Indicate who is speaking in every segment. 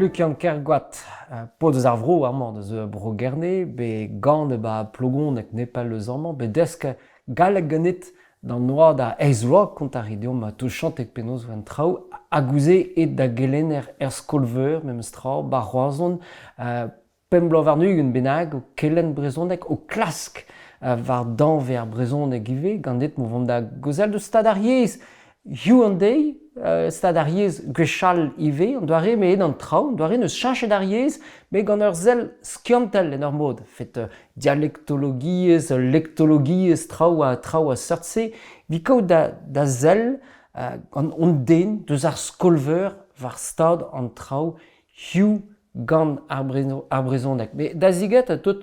Speaker 1: Lucian Kergoat, po deus ar vro armand deus bro gerne, be gant ba plogon ek nepal eus armand, be desk galek ganit d'an noa da Ace Rock kont ar idiom to chantek penaos van trao, a gouze et da gelen skolveur, mem strao, ba roazon, pem bloavarnugen benag, o kelen brezonek, o klask var danver brezonek ive, gandet mo vant da gozel deus stad ar yez, Hyundai, stad ar yez gwechal ive, an doare me en an trao, an doare neus chachet ar yez, me gant ur zel skiantel en ur mod, fet dialektologiez, lektologiez trao a seurtse, vi kaout da zel an on den deus ar skolveur var stad an trao hiu gant ar brezonek. Me da ziget a tout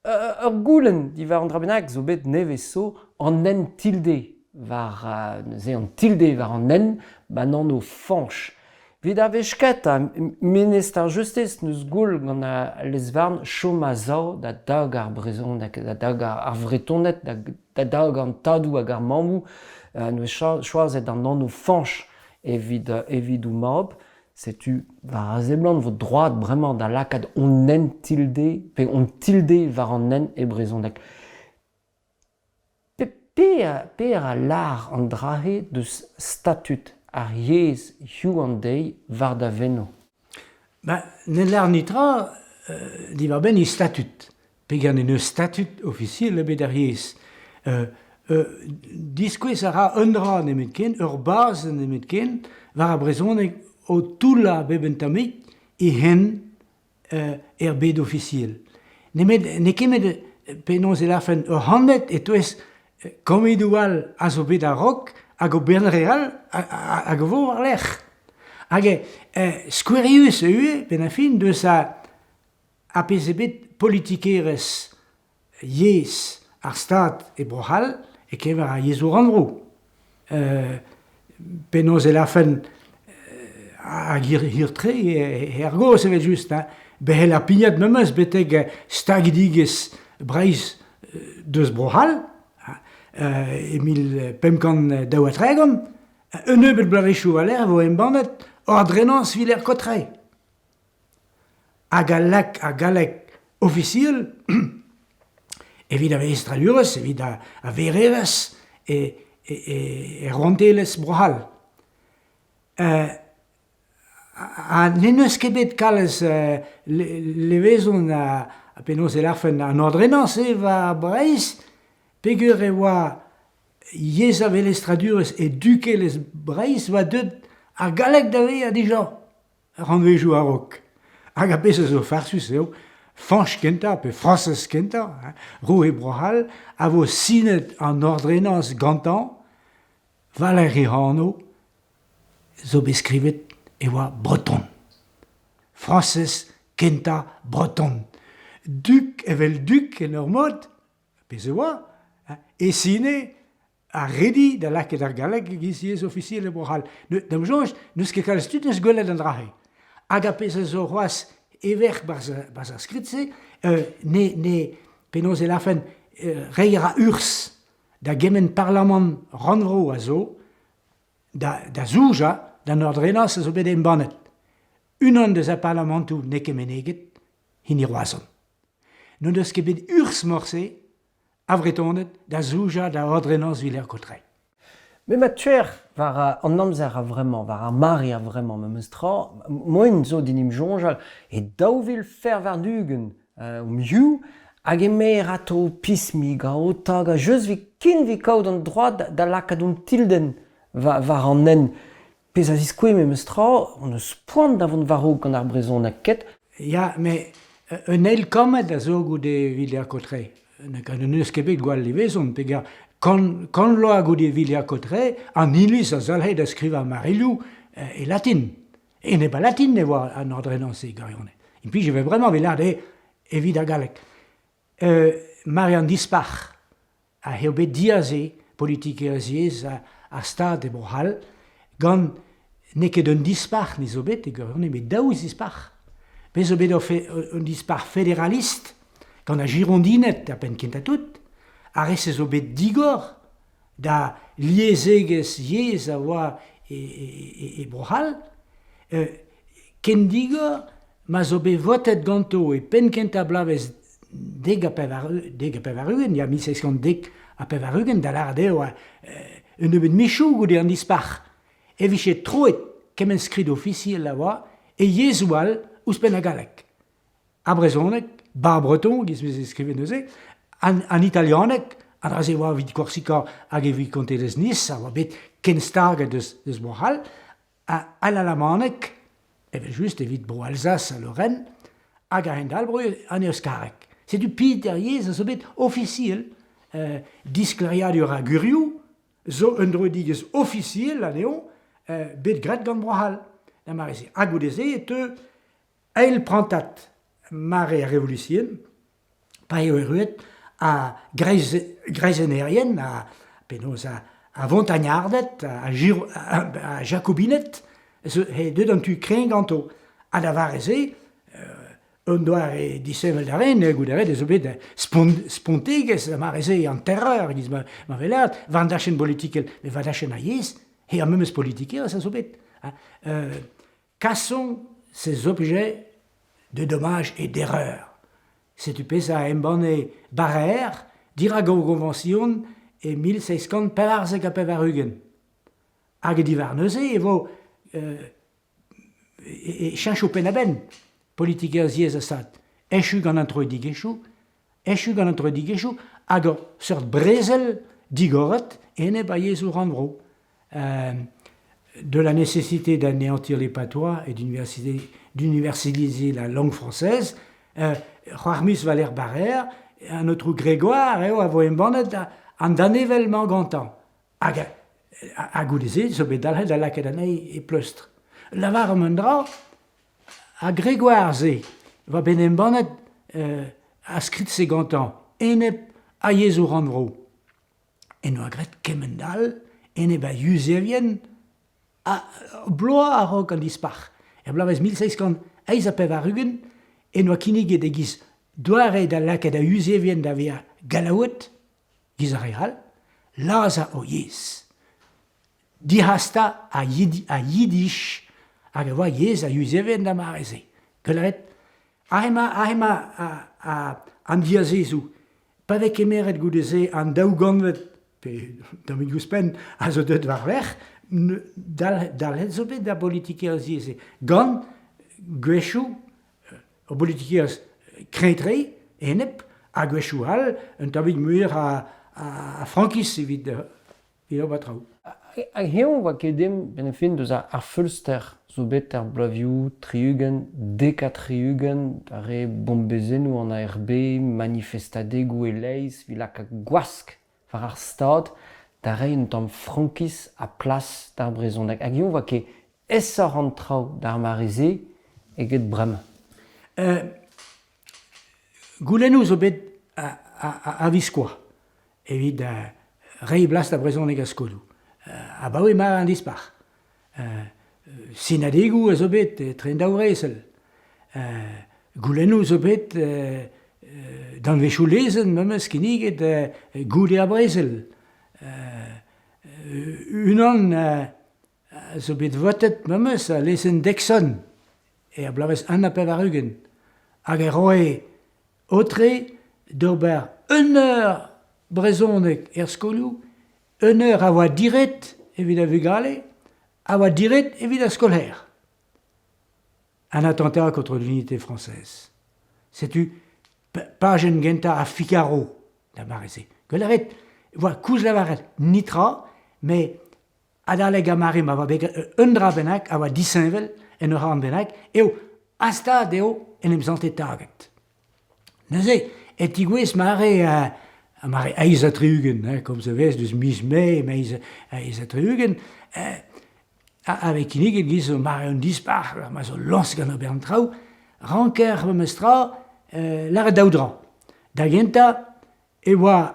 Speaker 1: ur goulen di var an drabenak zo bet nevez so an en tilde. Var an tilde var an en, ba nan o fanch. Vid a vechket a minister justez neus goul gant a lezvarn chom a zao da dag ar brezonek, da dag ar vretonet, da dag an tadou hag ar mamou, neus choazet an nan o fanch evit ou mab, setu var a zeblant vod droad bremañ da lakad on en tilde, pe on tilde var an en e brezonek. Per a lar an drahe deus statut ar yez Hyundai var da veno.
Speaker 2: Ne lar nitra di war ben i statut. Pe gant en eus statut officiel ebet ar yez. Diskouez a ra un dra nemet ken, ur baz nemet ken, var a brezonek o toula beben tamik e hen bet officiel. Ne kemet penaos e lafen ur handet et oez komedoual a zo bet a rok hag o bern real hag o vo war lec'h. Hag skouerius ue ben a fin deus a pezebet politikerez yez ar stad e brohal e kever a yez o randro. Penaos e lafen hag hir tre er goz evet just. Behel a pignat memeus beteg stagdigez breiz deus brohal, Emil pemkan daout regom, un eubel blavechou a l'air vo embannet or drenans viler kotre. Hag a galek officiel, evit a vez tralurez, evit a vererez e rontelez brohal. A neneus kebet kalez levezon a penaos e larfen an ordrenans va breiz, pegur e oa yez a velez tradurez e dukelez breiz va deud ar galek da ve a dijan randvejou a rok. Hag a pezh zo farsus eo, fanch kenta pe fransez kenta, ro e brohal, a vo sinet an ordrenans gantan, Valérie Hano, zo beskrivet e oa breton. Fransez kenta breton. Duk evel duk en ur mod, pezh e oa, e sine a redi da laket ar galek giz yez officiel e brohal. Dam jonj, neus ket kalz tud neus gwelet an drahe. Hag a pezh zo c'hoaz ever baz ar skritze, ne penaos e lafen reier a urs da gemen parlament randvro a zo, da zouja, d'an ordrenans a zo bet embannet. Unan deus a parlamentou ne kemen eget, hin i roazon. Non deus ket bet urs morse, avretonet da zouja da ordrenans viler kotre.
Speaker 1: Me ma tuer var an amzer a vremañ, var ar mari a vremañ, me meus tra, moen zo dinim jonjal, e daouvil fer varnugen miou, hag emer ato pismig a otag, a jeus vi kin vi kaout an droad da lakadoun tilden var an en. Pez a ziskouez me meus tra, on eus poant da vont varro gant ar brezonek ket.
Speaker 2: Ya, me un el kamet a zo goude viler kotre. An eus kebet gwall levezon, pegar kan lo a goude viler kotre, an ilus a zalhet a skriva marilou e latin. E ne ba latin ne oa an ordrenans e garionet. Et puis je vais vraiment velar de evit a galek. Marian Dispach a heobet diaze politikerez yez a stad e brohal, gant ne ket un dispach ne zo bet e garionet, bet daouz dispach. Pe zo bet un dispach federalist, gant a girondinet a pen kenta tout, a res zo bet digor da liezegez yez a oa e brohal, kendiga, ma zo be votet ganto e pen kenta blavez deg a pevarugen, ya 1610 a pevarugen, da l'arde oa un ebet michou goude an dispar. E vichet troet kemen skrid officiel la oa, e yezoual ouspen a galek. A brezonek, bar breton, giz bez eskriven neuze, an italianek, an raze oa vid Korsika hag evit kontelez Nice, a oa bet ken starget deus bohal, a l'alamanek, just evit bro Alsace a Lorraine, hag a hendalbro an euskarek. C'est du Peter yez a zo bet officiel, disklariadur a gurioù, zo un droedigez officiel a neon, bet gret gant brohal. Da marese, a goudeze et eil prantat mare a revolution, pa eo eruet a greizenerien, a penaos a vontagnardet, a jacobinet, he deud an tu kren ganto. A da vareze, un doar e disevel da ren, gouderet ez bet spontegez, da mareze an terreur, giz ma velat, vandachen politikel, me vandachen a yez, he a memes politiker, ça bet. Quels sont ces objets de dommages et d'erreurs? C'est tu pesa a embane barrer, dira go convention e 1600 pevarzek a pevarugen. Hag e divar neuze e vo e chancho pen a ben, politiker ziez a sat. Echu gant an troi digechou, hag o sort brezel digoret ene ba yezou randvro. De la nécessité d'anéantir les patois et d'universaliser la langue française, Joarmus Valère Barrère, un autre Grégoire, et a vo embannet an danevelman gantan. A goudeze, zo bet dalhet da laket anei e pleustre. Lavar am un dra, a Grégoire ze, va ben embannet a skrit se gantan, enep a yezou randvro. En oa gret kemendal, enep a yuzevien, a bloa a rok an dispar. Blavez 1600 eiz a pevarugen, en oa kinniget e giz doare da laket a uzevien da vea galaouet, giz a real, laza o yez. Dihasta a yiddish, hag a oa yez a uzevien da mareze. Galaret, ahema an diazezou, pa vek emeret goudeze an daouganvet, pe damig gouspen a zo deud war vech, dal zo bet da politiker zieze. Gant gwechou, o politiker kretre, enep, a gwechou hal, un tabig muir a frankis evit o batraou.
Speaker 1: Hag heon oa ket dem ben fin deus ar fölster zo bet ar blavioù triugen, deka triugen, are bombezenou an ARB, manifestadegou e leiz, vilak a gwask war ar stad, da re un tamm frankis a plas d'ar brezhoneg. Hag heon oa ket esor an traoù d'ar mareze eget brem.
Speaker 2: Goulennou zo bet a viskoa, evit rei blas da brezhoneg a skolou. A baoe ma an dispar. Sinadegou a zo bet tren daourezel. Goulennou zo bet dan vechou lezen memes kinniget goude a brezel. Unan zo bet votet memes a lezen dekson e a blavez an a pevarugen. Hag e roe otre d'ober un eur brezhoneg skolou, un eur a oa diret evit a vugale, a oa diret evit a skolher. Un attentat contre l'unité française. Setu pagen genta a Figaro da mareze. Gelaret, oa kouz lavaret nitra, me adaleg a mare ma oa un dra benak, a oa disinvel en ur an benak, eo hasta deo en emzante taget. Neuze, et igwez mare a mare eiz a triugen, kom ze vez, dus mis me eiz a triugen, avec kinniget giz o mare un dispar, ma zo lans gant o bern traoù, ranker mestra, lar daudra. Da genta, e oa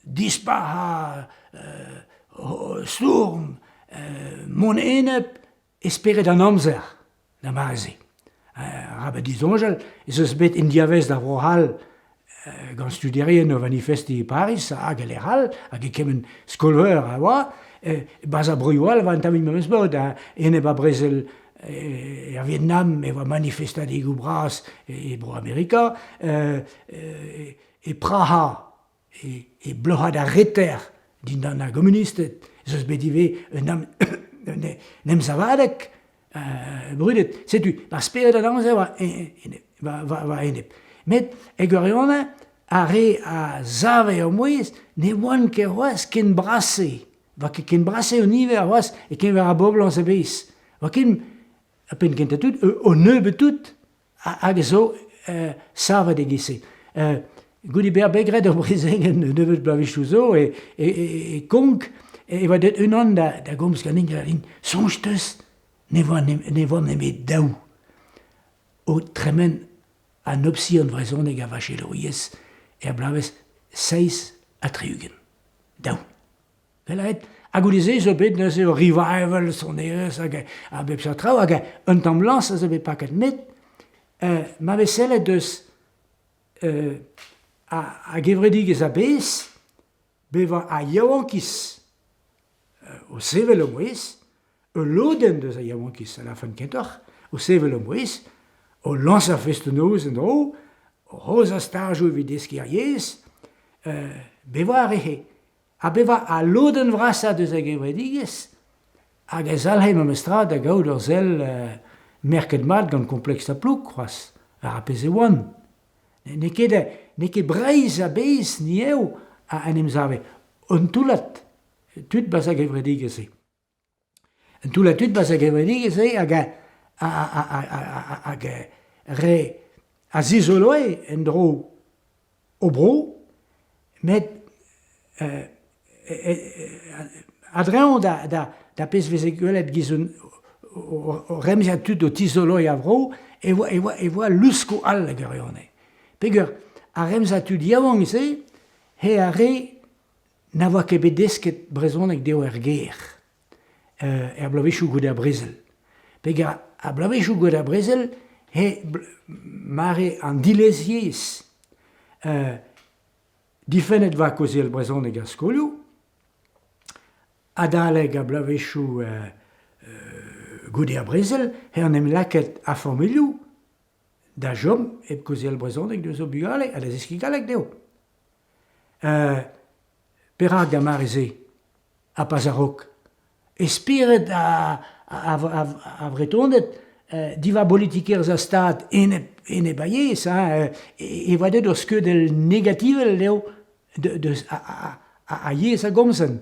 Speaker 2: dispar storm, mon enep, esperet an amzer, da mareze. Rabbe dizonjal, ez eus bet en diavez da vrohal gant studierien o manifesti e Paris, hag e lerhal, hag e kemen skolveur a oa, baz a bruyoual va an tamit memes bod, ene ba brezel Vietnam, va manifestar des bras et bro Amerika, et Praha, et bloha da reter, d'indana communistet, sos bedive nem savadek, brudet, sais-tu, la spera da danse va enep. Met, egoriona, a zave o moes, ne wan ke roas ken brasse, va ken brasse o nive a roas, e ken vera bobl an se beis. Va ken, a pen ken tout, o neube tout, hag zo sava de gisse. Goudi ber begret o brezengen nevet blavichou zo, e konk, e va det un an da goms ganin ganin, sonj teus, ne vo nemet daou. O tremen an opsi an vrezoneg a vachel oiez, e blaves 6 atriugen. Daou. Velaet, a goudize zo bet neuze o revival son eus, a bep sa trao, hag un tamm lans a zo bet paket met, ma vesele deus a gevredig ez a bez, beva a yaouankis o sevel o moez, o loden deus a yaouankis a la fin kentor, o sevel o moez, o lans a festenoz en dro, o roz a stajou evit deskiñ ar yez, beva a rehe. A beva a loden vrasa deus a gevredigez, hag ez alheim am estrad a gaout ur zel merket mat gant kompleks ta plouk, c'hoaz, ar apese oan. Ne ket breiz a bez ni eo a en emzave. Un toulat, tud bas a gevredigez e. Un toulat tud bas a gevredigez e hag re a zizoloe en dro o bro, met adreon da pez vezegwelet gizun o remziatud o tizoloi a vro, e voa lusko all a gerionne. Pegur, a remziatud yaouan se, he a re na voa ket bedesket brezonek deo er ger. Blavichou gout a brezel. Pegur, a blavichou gout a brezel, he mare an dilez yez. Difennet va kozel brezonek a skolioù, adaleg a blavichou goude a brezel, he an em laket a formilioù, da jom eb kozel brezonek deus o bugale, a da zeski galek deo. Perak da mareze a pazarok, espiret a vretondet, diva politiker za stad ene baiez, e vadet ur skeudel negativel deo a yez a gomsen.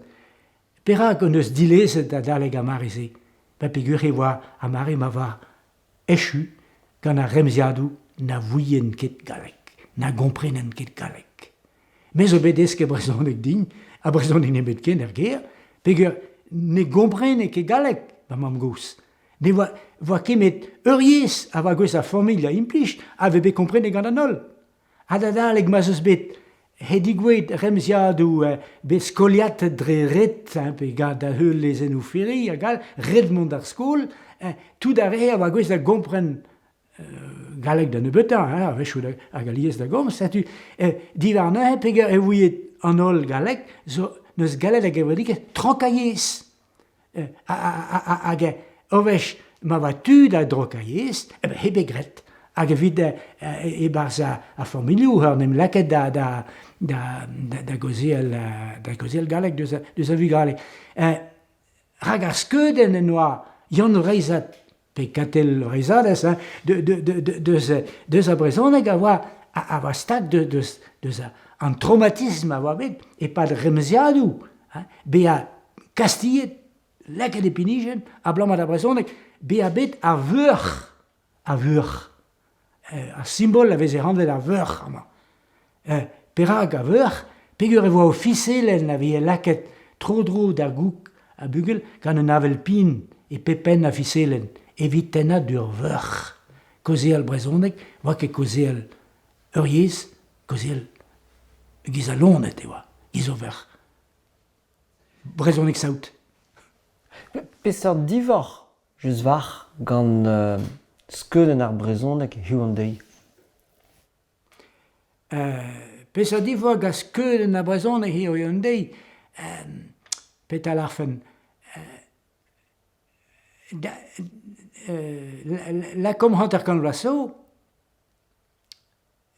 Speaker 2: Perak on eus dilezet a daleg a mareze. Pa pegur e voa a mare ma va echu gant a remziadou na vouien ket galek, na gomprenen ket galek. Me zo bet eske brezonek din, a brezonek ne bet ken er ger, pegur ne gomprene ket galek, ba mam gous. Ne voa kemet ur yez a va gous a familia implij, a ve bet komprene gant an ol. A da daleg ma zeus bet hedigouet remziadou bet skoliat dre ret, pe gant da heul lezen ou feri, a gal, ret mont ar skol, tout a re a va gous da gompren galek da nebeutañ, a vechou a galiez da gomz, divar nahe pegar e vouiet an ol galek, zo neus galet a gevredik trankaiez. Hag ovech ma va tud a drokaiez, he begret, hag evit e barz a formilioù ar nem laket da gozel galek deus a vu galek. Hag ar skeudenn en oa yann reizat pe katel reizadez, deus a brezonek a va stad deus an traumatisme a va bet, e pad remziadou, be a kastillet laket e pinijen, a blamat a brezonek, be a bet a veur, a symbol a vez e randet a veur, perak a veur, pegur e voa o fiselen a vez laket tro-dro da gouk a bugel gant un avel pin e pepen a fiselen, evit tenat ur veur. Kozel brezonek, voa ket kozel ur yez, kozel giz a lonet e oa, giz o veur. Brezonek saout.
Speaker 1: Peseurt divor, just var, gant skeudenn ar brezonek hiu an deiz.
Speaker 2: Peseurt divor gant skeudenn ar brezonek hiu an deiz, petal arfen, la comme hanter kan vaso,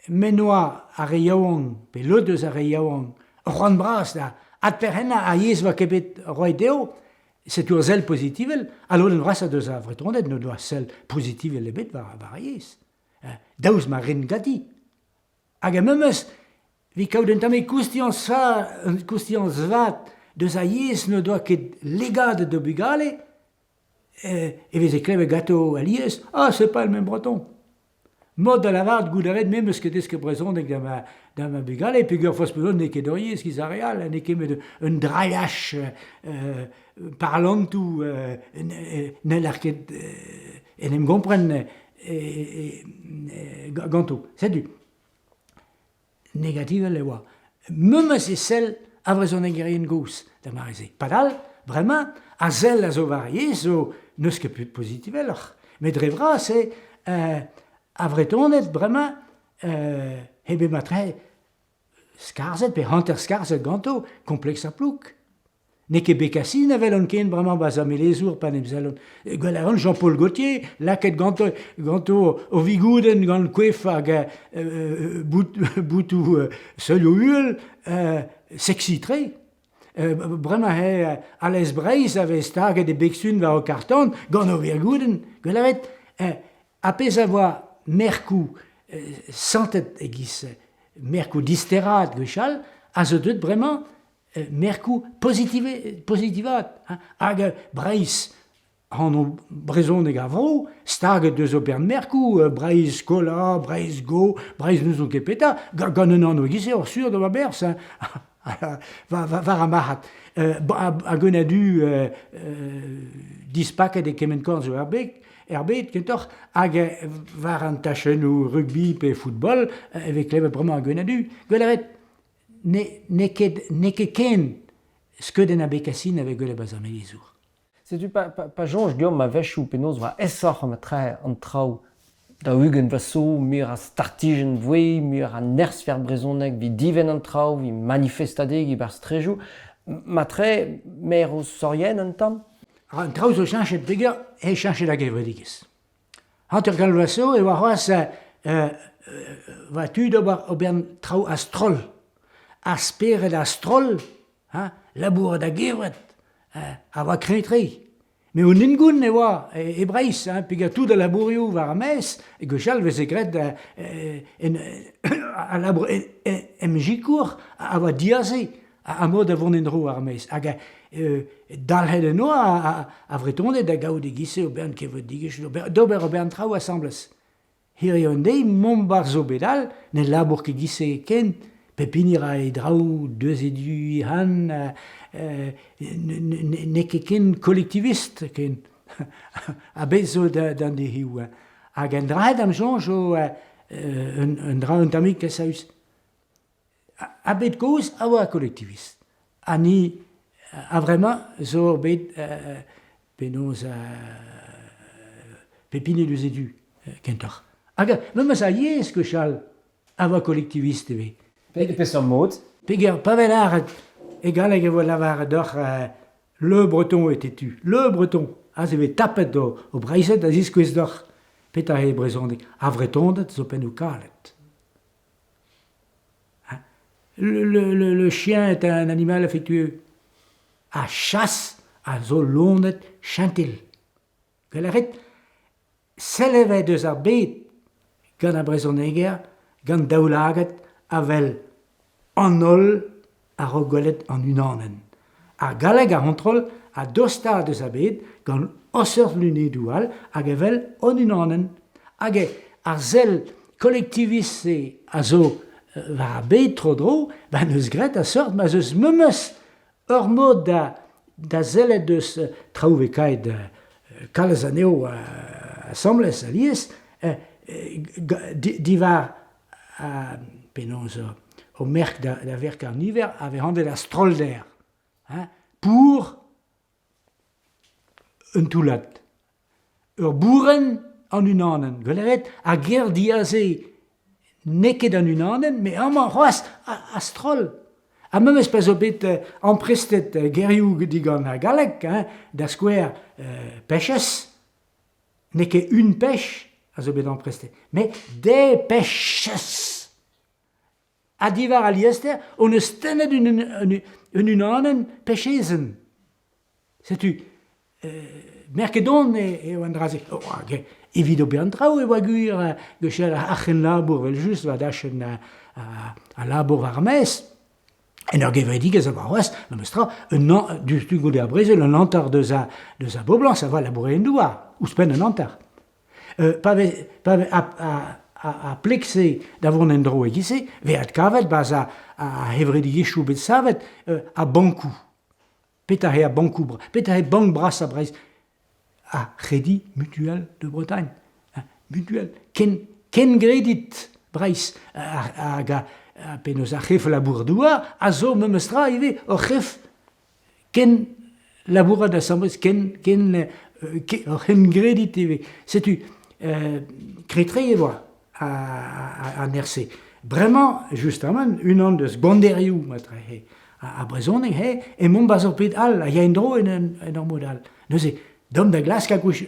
Speaker 2: menoa a reyaouan, pe l'autre deus a reyaouan, Juan Bras da, at per henna a yez va kebet roi deo, c'est ur zel positivel, alors den vras a deus a vretondet, no doa zel positivel ebet var a yez. Daouz ma ren gati. Hag a memes, vi kaout en tame koustians vat, deus a yez no doa ket legad de bugale, et vez e kleve gato a liez, ah, c'est pas le même breton. Mod a lavard goudaret même eus ket eske brezhoneg da ma bugale, pe gure fos peudon ne ket oriez kiz a real, ne ket met un draiach parlantou ne l'arket en em gompren ganto. C'est du négative le oa. Même c'est celle a brezhoneg erien gous da mareze. Padal, vraiment, a zel a zo varié, zo neus ket put positiveloc'h. Mais drevra, c'est a vretonet bremañ hebe matre skarzet pe hanter skarzet ganto kompleks a plouk. Ne ket bekassin avel an ken bremañ baz a melezour pan emzelon. Gwell a ran Jean-Paul Gaultier, laket ganto o vigouden gant kwef hag boutou seul o huel, sexy tre. Bremañ he Alès Breiz ave staget e beksun war o karton gant o virgouden. Gwell a vet a pez a voa merkou santet egiz merkou disterat gwechal, a zo deut bremañ merkou positivat. Hag Breiz an o brezhoneg a vro, staget deus o bern merkou, Breiz kola, Breiz go, Breiz neus o ket peta, gant un an o egiz ur sur de ma bers, var a mahat. A gwenadu dispaket e kemen korn zo erbet kentor, hag var an tachen o rugby pe football, evek kleve bremañ a gwenadu. Gwell a vet, ne ket ken skeudenn a bekassin avek gwell a baz ar melezour.
Speaker 1: Setu pa jonj diom ma vechou penaos va esoc'h am tre an traoù da ugen vaso, mur a startijen vouez, mur a nerzh fer brezhoneg, vi diven an traoù, vi manifestadeg i bar strejou. Ma tre mer o sorien an tam?
Speaker 2: An traoù zo chanchet peger, e chanchet da gevredigez. Hanter kal vaso e war c'hoaz va tud o bern traoù a stroll. A speret a stroll, labouret da gevret, a va kretre. Me o ningoun e oa e Breiz, pegar tout a labourioù war a mes, e gwechal vez e gret a labour em jikour a va diaze a mod a vont en dro war a mes. Hag dalhet en oa a vretondet da gaout e gise o bern kevet digech, d'ober o bern traoù assemblez. Hiri an dei, mont bar zo bedal, ne labour ke gise ken, pepinir a e draoù deus edu han, ne ket ken kollektivist ken a bez zo d'an de hiou. Hag en draet am jonj o un draoù un tamik a saus. A bet goz a oa kollektivist. A ni a vremañ zo bet penaos pepine deus edu kentor. Hag memes a yez gwechal a oa kollektivist eve.
Speaker 1: Pe som mod?
Speaker 2: Peger pavel aret egaleg e vo lavar d'oc'h le breton e tetu. Le breton. A ze vet tapet o breizet a ziskwez d'oc'h. Peta e brezhoneg. A vretondet zo pen o kalet. Le chien est un animal affectueux. A chasse a zo lonet chantil. Gwell a vet, selevet eus ar bet gant a brezhoneger, gant daoulaget avel an ol a rogwelet an unanen. A galeg a control a dosta deus a bet gant osseurt lunedoual hag evel an unanen. Hag ar zel kollektiviste a zo war a bet tro dro, neus gret a seurt ma zeus memes ur mod da zelet deus traoù vekaet kalz aneo assemblez a liez, divar penaos o merk da verk ar niver ave handet a stroll der. Pour un toulat. Ur bourren an unanen. Gwelleret a ger diaze neket an unanen, me amañ c'hoaz a stroll. A memes pa zo bet emprestet gerioù digant a galek, da skouer pechez. n'est qu'une pêche, à ce bédon presté, mais des pêches. À divar à l'Iester, on stenne une annen pêchesen. C'est-tu, Merkedon et Wandrazi. Evido Biantrau et Waguir, Gechel Achen Labor, wel just, va dachen à Labor Armes. En er gever dit que ça va ouest, le mestra, du stugo de Brésil, un antar de sa boblan, ça va labourer un doigt, ou spen un antar. Pave a plexé d'avoir un endroit aiguisé, veat kavet, bas a hevredi yeshou bet savet, a bankou. Pétahe à bankou, pétahe bank bras à Brésil. A Crédit Mutuel de Bretagne. Mutuel. Ken Gredit Brésil, a penos a chef labourdoua, a zo me mestra ive o chef ken laboura da sambres ken gredit ive. C'est-tu crétré voix à Nercé. Vraiment, justement, une an de gonderiou matre à Brezoning he et mon bazopit al a yendro en modal. Nous c'est dom de glace à gauche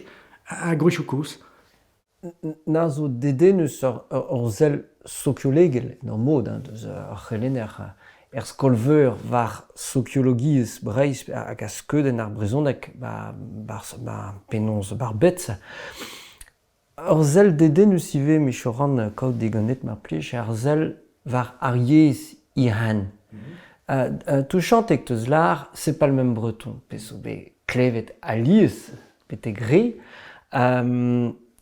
Speaker 1: Na zo dedenus ur zel sociolegel no mod, deus ar c'helener skolveur var sociologiez Breiz hag a skeudenn ar brezhoneg penons bar bet. Ur zel dedenus ive mechoran kaout deganet mar plij ar zel var ar yez I han. Touchantek teus lar, c'est pas le même breton. Peso be klevet alies, pete gre.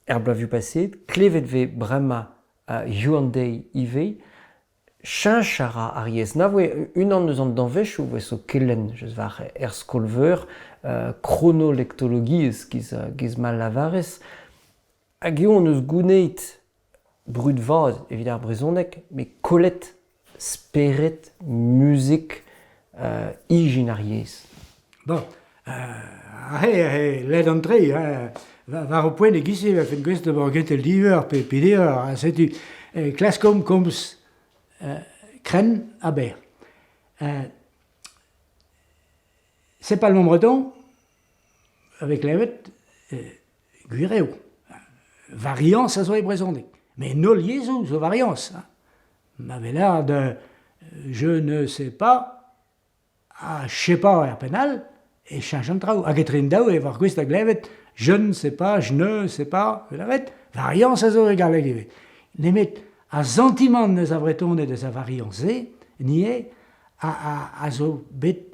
Speaker 1: Erblaviou passet, klevet ve brema Hyundai IV, chanchara ariez. Na voe un an eus an danvech ou voe so kellen, jeus var skolveur, chronolectologiez giz mal lavarez. Hag eo an eus gouneit brud vaz evit ar brezhoneg, me kollet, speret, musik, ijin ariez.
Speaker 2: Bon, l'aide entrée, var au point de gisse, va fait une queste de borget el diver, pédéor, c'est-tu, classe comme crène à ber. C'est pas le même breton, avec l'evet, guiréo. Variance, ça soit brezhoneg. Mais non liaison, c'est variance. M'avait l'air de je ne sais pas, à je sais pas à pénal, et change un trou. À getrin d'au et voir questa glevet, je ne sais pas, je ne sais pas, variance, ça soit égal à givet. Nemet, a sentiment de sa breton et de sa variance, ni est à zo bet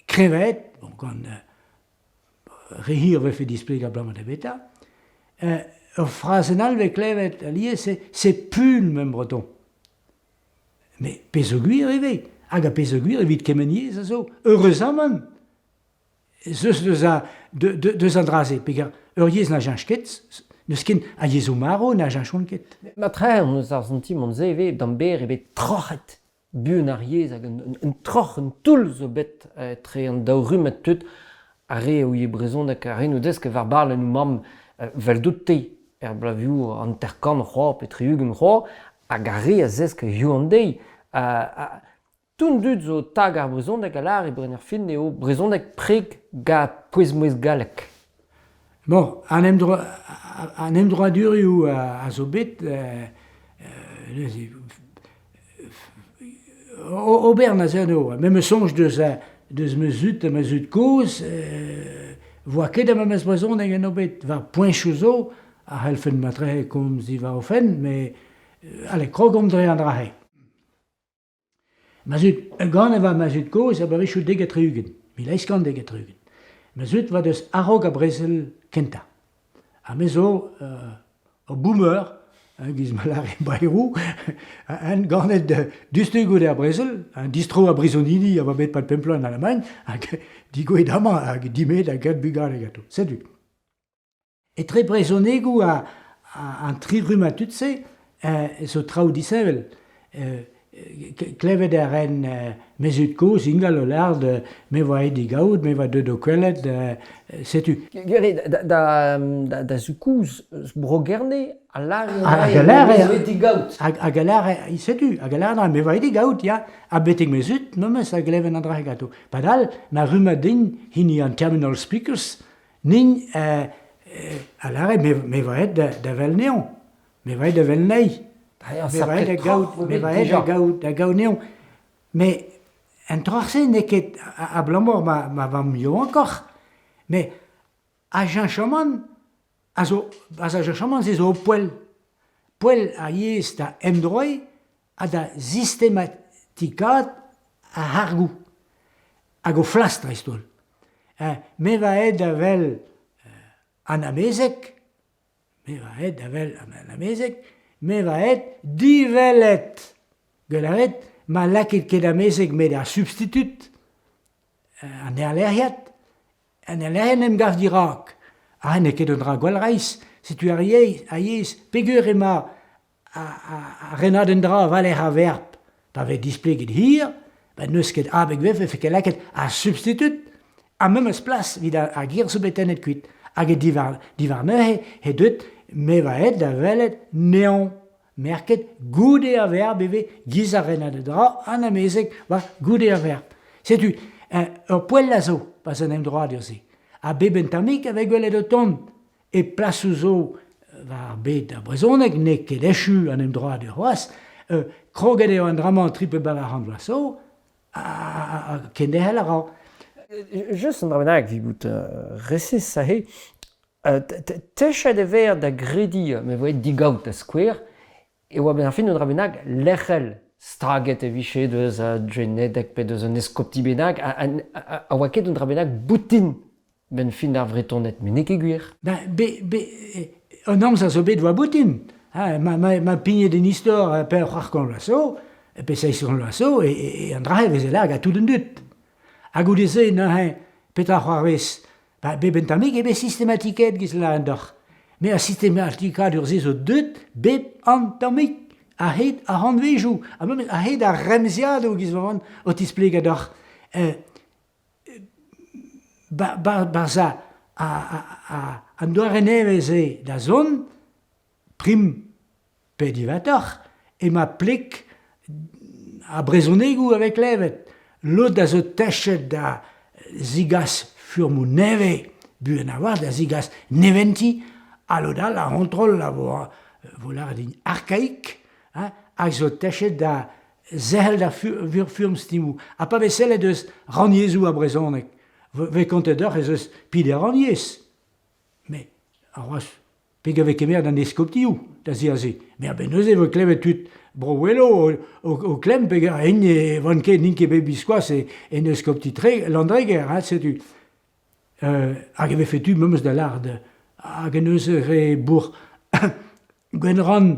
Speaker 2: crevet, bon, quand rehir ve fait display gablam de beta, phrasenal ve clevet allié, c'est plus le même breton. Mais pesoguir arrivé, aga pesoguir évite kemenier, ça so, heureusement, deux andrasé, pégar, euriez n'a janchket, neuskin a yezumaro n'a janchonket.
Speaker 1: Matre, on nous a senti mon zeve d'amber et bet trochet, bun ariez, hag un troch, un toul zo bet tre an daorumet tut, are ou ye brezhoneg are nou desk var barlen nou mam vel doute, blaviou an terkan c'hoa, petriugen c'hoa, hag are a zesk Hyundai, tout dud zo tag ar brezhoneg a lar e brenner fin eo brezhoneg preg ga pouez-mouez galek.
Speaker 2: Bon, an emdroa durioù a zo bet, ober na zeno, me me sonj deus me zut koz, voa ket am eus brezhoneg en obet, va poenchou zo, a helfen matre kom zi va ofen, me ale krogom dre an drahe. Mazut, gant eva mazut koz, a berichou degetrugen, mi leiskan degetrugen. Mazut va deus arog a Brésil kenta. A mezo, o boomer, giz malare bairou, un ganet dustugo de a Brésil, un distro a Brisonini, a va bet pat pemplo en Allemagne, hag digo edama, hag dimet a gat bugar e gato. C'est du. Et très brezhonegou a un tri rumatutse, so trao disevel, klevet er en mezut koz, ingal o lard, me va edi gaout, me va dedo kwelet, setu.
Speaker 1: Gare, da zukouz, brogerne, a lar
Speaker 2: edi
Speaker 1: gaout.
Speaker 2: A galar, setu, a galar, me va edi gaout, ya, a betek mezut, memes a gleven an dra gato. Padal, ma rumadin, hini an terminal speakers, nin à l'arrêt, mais va être de Velnéon, mais va être de Velnei, mais va être de Gaunéon. Mais un trorsé n'est qu'à Blamor, ma va mieux encore. Mais à Jean Chaman, à Jean Chaman, c'est au poil. Poil a есть da emdroi, a da systematicat a hargou. A go flastra istol. Me va ed avel anamezek, me va ed avel anamezek, me va ed divelet. Gelaret, ma lakit ket amezek me da substitut, an erleriat, an erleriat nem gav dirak. Ne ket un dra gwell reis, si tu a yez, pegur ema a renad en dra valer a verb, pa ve displeget hir, ba neus ket abeg vef, fe ket laket a substitut, a memes plas vid a gir so beten et kuit, hag e divar neuhe, he dut, me va et da velet neon, merket goude a verb eve giz a renad en dra, an amezek va goude a verb. Setu, ur poel la zo, pas an em droit ur se. A beben tamik avec gwelet o ton, e plas o zo var bet a brezonek, ne ket echu an em droit ur c'hoaz, kroget eo an draman tripe bavar an vla so, a kende hel a ra.
Speaker 1: Just an drabenag vi bout resis sa he, techet e ver da gredi, me voet digaout a skouer, e oa ben ar fin un drabenag lechel staget e viche deus a drenedek pe deus an eskopti benag, a oa ket un drabenag boutin ben fin ar vretonet, men nek e gwir.
Speaker 2: Un amz a zo bet oa boutin. Ma pignet den istor per c'harkan la so, pe seison la so, e an drahe vez e lag a tout un dut. A goude se, petra c'hoarvez, beben tamik ebe systematiket giz la an d'or. Me a systematikat ur se zo dut, beb an tamik. A het a han vejou. A het a remziado giz varan o tispleg a d'or. Barza an doare nevez e da zon, prim pe divator, e ma plik a brezonegou avec levet. Lot da zo techet da zigas furmou neve, bu en avar da zigas neventi, alo da la rentrol la volar din archaik, a zo techet da zehel da furm stimou. A pa vesele deus raniezou a brezonek. Ve kontedor ez eus pide raniez. Me, a roas, peg avek emer d'an eskoptiou, da zi a ze. Me a ben eus evo klevet tut brouelo o klem peg a en van ket ninke be biskoaz en eskopti landreger, setu. Hag eve fetu memes da lard, hag en eus re bour gwenran,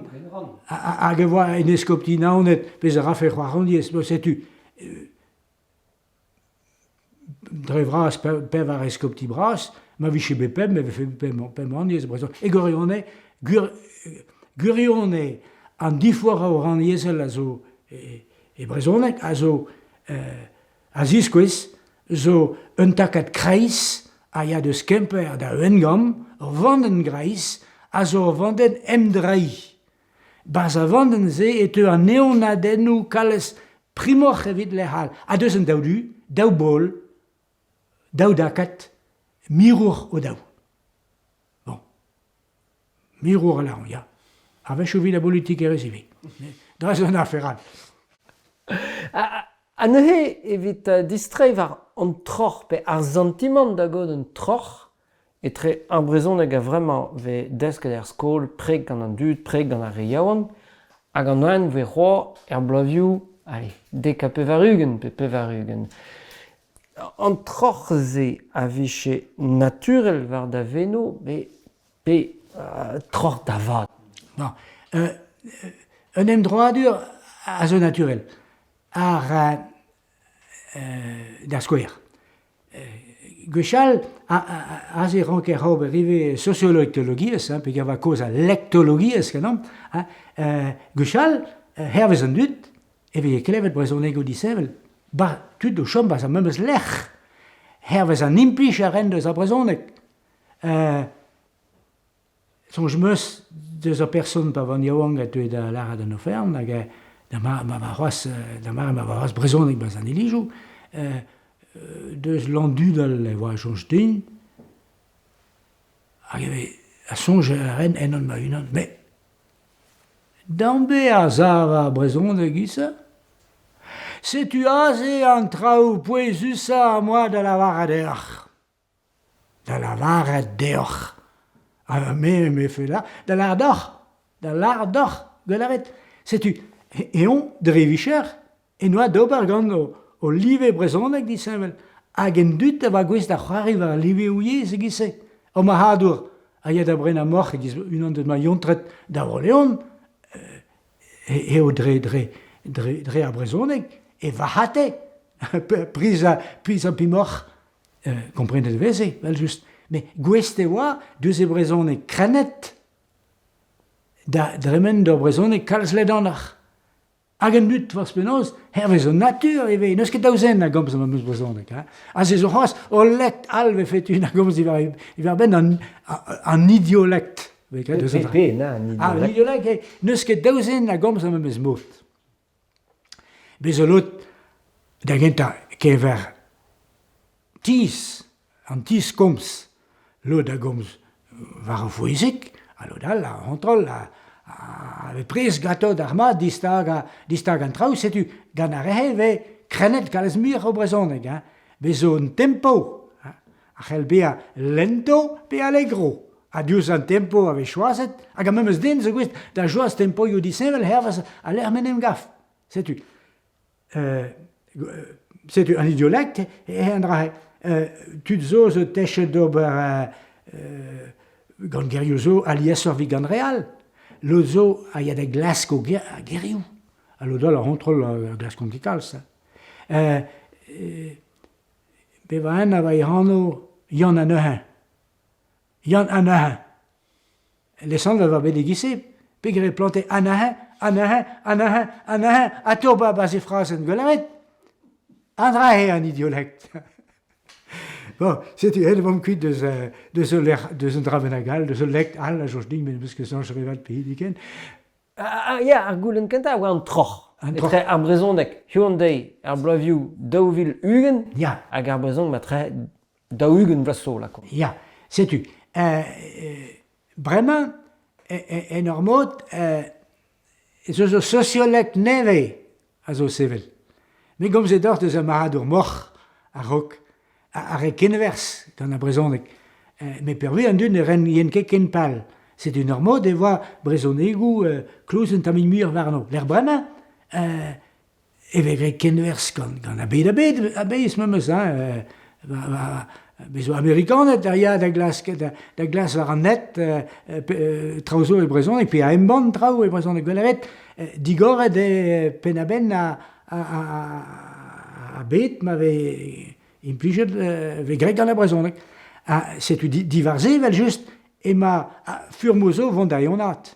Speaker 2: hag evo en eskopti naonet, pez a rafe c'hoar raniez, setu. Dre vras pe var eskopti bras, ma viche bepem, me vefe pem raniez brezon. E gurione an difoar o raniezel a zo e brezonek, a zo a ziskouez, zo un takat kreiz, a ya deus kemper da engam, vanden greiz, a zo vanden emdrei. Baz a vanden ze et an neonadennou kalez primor evit lehal. A deus an daoudu, daou bol, daou dakat, mirour o daou. Bon. Mirour la on ya. Avec chouvi la politique et recivé. Draz an aferal.
Speaker 1: An ehe evit distreiñ war an troc'h, pe ar sentiment da god an troc'h, etre ar brezoneg a vremañ ve desket er skol, preg gant an dud, preg gant ar reiaouan, hag an oan ve c'hoar er blavioù, allez, dek a pevarugen, pe pevarugen. An troc'h ze a viche naturel war da veno, pe troc'h da vat.
Speaker 2: Non. Un emdroadur a zo naturel. Ar da skouer. Gwechal a ze ranker hob rive sociologies, pe gava koz a lektologies kenom. Gwechal, hervez an dut, eve klevet brezonego disevel, ba tud o chom bas a memes lech. Hervez an implich a ren deus a brezonek. Sonj meus deus a person pa van yaouang a tue da lara da no fern, hag da mar ma varas brezonek bas an elijou, deus landudal e oa jonj din, hag eve a songe a ren enon ma unan, me dambe a zava brezon de gisa? Setu aze an traoù poezusa a moi da la vara deoc'h. Da la vara deoc'h. A me fe la, da l'ar d'oc'h, gwellaret. Setu, eon de revicher, e noa d'ober gant o live brezoneg di sevel, hag en dut a va gwez da c'hoari va live ouye se gise. O ma hadour, a ya da bren a morch, e giz unan de ma yontret da voleon, eo dre a brezoneg, e va hate, priz a pimorch, komprenet veze, vel just. Me gweste oa, deus e brezoneg krenet, da dremen d'o brezoneg kalz ledanach. Hag en dut vars penoz, hervez o natur eve, neus ket daouzen a gomz am eus brezoneg. A se zo c'hoaz, o lekt alve fet un a gomz iver ben an idiolekt.
Speaker 1: Pe, na,
Speaker 2: An idiolekt, neus ket daouzen a gomz am eus mot. Bez o lot, da genta kever an tis komz, lot da gomz war o foezik, a lot al, a rentrol, a prez gato d'arma distag an traoù, setu gant a rehe ve krenet kalz mir o brezoneg. Bez o un tempo, a c'hell bea lento pe allegro. A diouz an tempo ave choazet, hag a memes den zo gwez da joaz tempo yo disevel hervas a l'er menem gaf. Setu an idiolekt e an dra tud zo zo techet d'ober gant gerioù zo aliesor vi gant real. Lo zo a ya da glasko gerioù. A lo dol a rentrol a glaskon kikals. Beva en a va irano yann an neuhen. Yann an neuhen. Lesan va bet egise, pe gre plante an neuhen, a toba bas e frasen gwelleret. An dra he an idiolekt. Bon, setu hed vom kuit deus un dravenagal, deus un lekt al a joch ding, men eus ket sanj revat pe hidiken.
Speaker 1: Ya, ar goulenn kenta oa an troch. Etre ar brezoneg Hyundai ar bloaviou daouvil ugen,
Speaker 2: Ya.
Speaker 1: hag ar brezoneg ma tre daou ugen vlaso la kon.
Speaker 2: Ya, setu. Bremañ, en ur mod, zo sociolekt neve a zo sevel. Me gomz e dort eus a maradour morch a rok, a re kenvers gant a brezoneg. Me pervu an dun e ren yen ket ken pal. C'est un ur mod e voa brezonegou kloz un tamin mur varno. L'er bremañ, eve gre kenvers gant a bez memes, bezo amerikanet ar ya da glas war an net traozo e brezoneg, pe a emban traoù e brezoneg gwelleret, digoret e penaben a bet ma ve implijet ve grek gant a brezoneg. Setu divarze vel just e ma furmozo vont da ionat.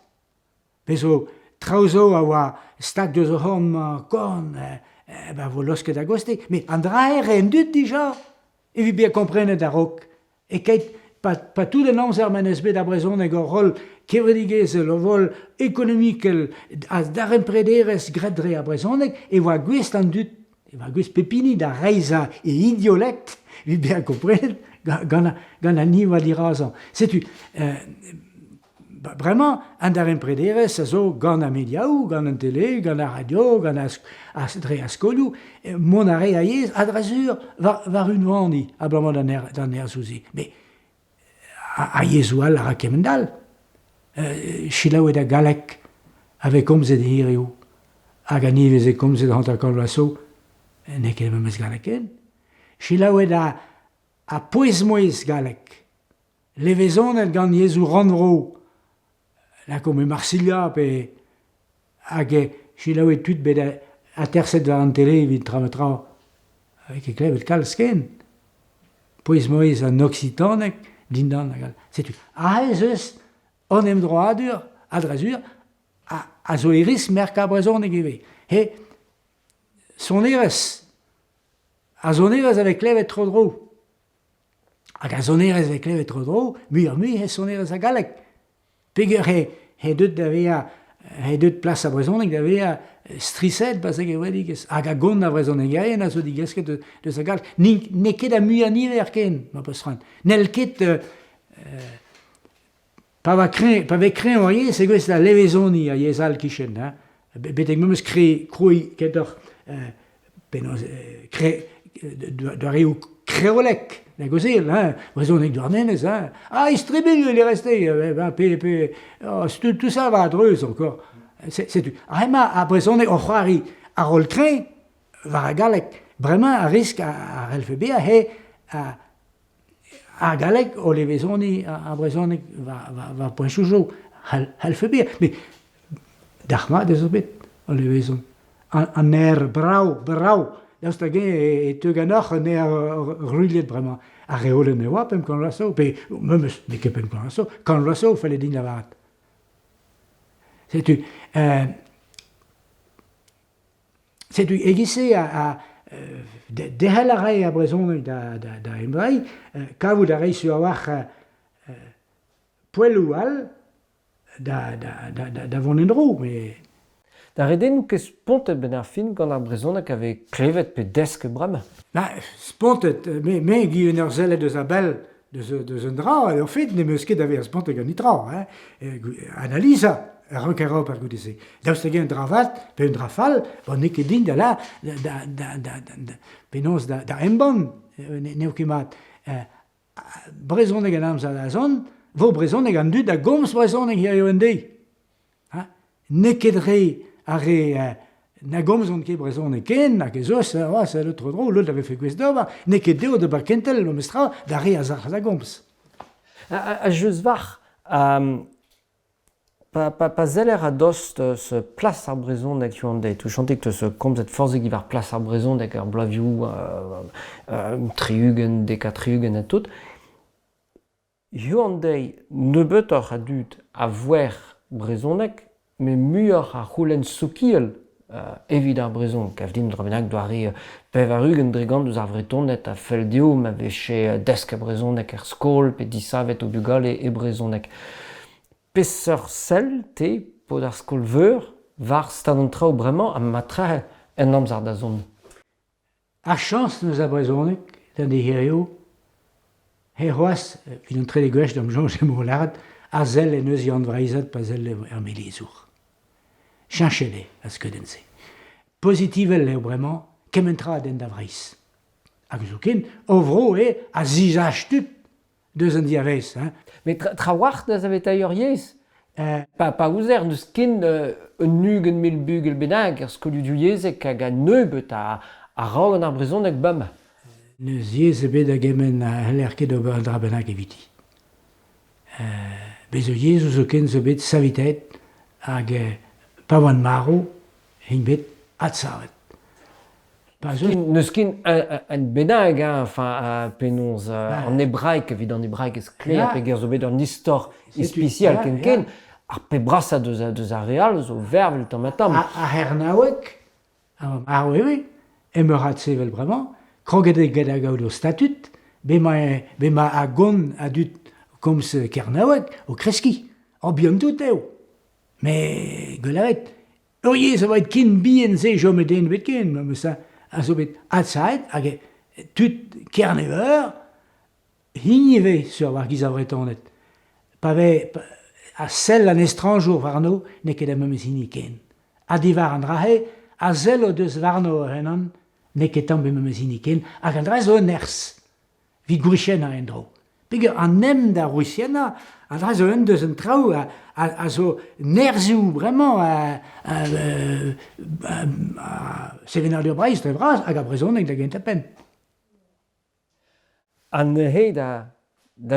Speaker 2: Bezo traozo a oa stak deus o horn ma korn, ba vo losket a goste, me an dra en dut dija, e vi bia komprenet a rok. E ket pa tout den amzer menez bet a brezoneg o rol kevredigez o vol ekonomikel a darren prederez gredre a brezoneg, e oa gwest an dut, e oa gwest pepini da reiza e idiolekt, vi bia komprenet gant a niva dirazan. Setu, bremañ, an darren prederez a zo gant a mediaou, gant an tele, gant a radio, gant a dre a skolioù, mon a re a yez, a drazur var un vandi, a blamañ d'an er zouzi. Me, a yezou al a ra kemendal. Chilaouet a galek, ave komzet e hireoù, hag a nivez e komzet hant a kalvaso, ne ket memes galeken. Chilaouet a poezmoez galek. Levezonet gant yezou ranvro, la kom e Marsilia, pe hag chilaouet tud bet a terset war an tele evit trametra, avec e klevet kalz ken. Poezmoez an occitanek, dindan a gal. Setu, a ez eus, on em droadur, a drazur, a zo eris merk a brezoneg eve. He, son eres, a zon eres avec klevet tro dro. Hag a zon eres avec klevet tro dro, mur he son eres a galek. Peger he deut da vea, he deut plas a brezoneg da vea striset bazeg e wedigez. Hag a gont a brezoneg aen a zo digesket deus a galek. Ne ket a mu an iver ken, ma peus ran. Nel ket Pa ve kre en rien, c'est que la levezoni a yezal kishen, hein. Betek memes kre kroi kedor kre de reu kreolek, la gozil, hein. Brezonek douarnenez, hein. Ah, Istrebel, il est resté, tout ça va dreuz encore. C'est tout. Vraiment, à Brezonek, au croiri, à Rolkren, va à Galek, vraiment, à risque à Relfebia, et à Galek, au levezoni, à Brezonek, va point choujo, Relfebia. Mais, d'Arma, désobet, au levezon. En air brau. Daus da gen e teuganoch en air ruliet vraiment. A reolen e wapem kan lasso, pe memes ne kepem kan lasso, fallait din lavat. C'est-tu egisse a dehalarei a brezon da embrei, kavou da rei sur wach poeloual da vonendro, mais
Speaker 1: Da reden ket spontet ben ar fin gant ar brezonek ave klevet pe desk brema.
Speaker 2: Spontet, mais gi ur zellet deus a bel deus un dra, en fait, ne meus ket ave ar spontet gant itra, hein. Analisa, rak ar per goutese. Daus te gen un dravat, pe un drafal, bon ne ket din da la, penons da embon, neo kemat, brezonek an amz a zon, vo brezonek an dud da gomz brezonek hier yo en dei. Ne ket re na gomzon ket brezon ken, na ket zos, c'est le trop drôle, l'autre avait fait quest d'oba, ne ket deo de barkentel, le mestra, da re a zar a gomz.
Speaker 1: A jeus var, pa zeller a dost se plas ar brezonek yo an dei. Tu chantik te se komzet forzeg ivar plas ar brezonek ar blavioù, triugen, dekatriugen et tout. Yo an dei nebeut a dud a vwer brezonek, mais muur a c'houlenn sokiel evit ar brezon. Kav din dra bennak doare pev ar ugen dregant eus ar vretonet a fel deo ma veche desk a brezonek ar skol pe disavet o bugale e brezonek. Peseur sel te pod ar skol veur var stad an trao bremañ a matra en amz ar da zon.
Speaker 2: A chans neus a brezonek, dan de hirio, he c'hoaz, vid an tre de gwech d'am jonge e moulard, a zel en eus yann vreizat pa zel er melezour. Chanchele, a skedense. Positivel leo bremañ, kementra den da vreiz. Hag eus o ken, ovro a zizaj tut deus an diavez.
Speaker 1: Mais tra wart da zavet ailleur yez pa ouzer neus ken un nugen mil bugel bennak ar skoludu yezek hag a nebeut a ra an ar brezonek bam.
Speaker 2: Neus yez ebet a gemen a heller ket ober dra bennak eviti. Bez o yez ouz o ken zo bet savitet hag pa oan maro, hin bet atsavet.
Speaker 1: Neus ken an bennak, enfin, penons an ebraik, evit an ebraik ez kler, pe ger zo bet an istor ispicial ken, ar pe brasa deus ar real, zo vervel tamatam.
Speaker 2: A hernauek, a oui, emerat sevel bremañ, kroget a gaout o statut, be ma a gon a dut komz kernauek o kreski, o bihan tout eo. Me gelavet, ur yez a vaet kin bien se jome den bet ken, me sa, a zo bet atsaet, hag tout kerneveur, higneve sur war giz a vretonet. Pa ve, a sel an estranjour varno, ne ket a memes hini ken. A divar an drahe, a zel o deus varno renan, ne ket an be memes hini ken, hag an dra zo ners, vid gouchen a endro. Peger an nem da Russiana, a dra zo un deus an trao, a zo nerzou bremañ sevenar ur breiz tre bras, hag a brezonek da gent a pen.
Speaker 1: An he da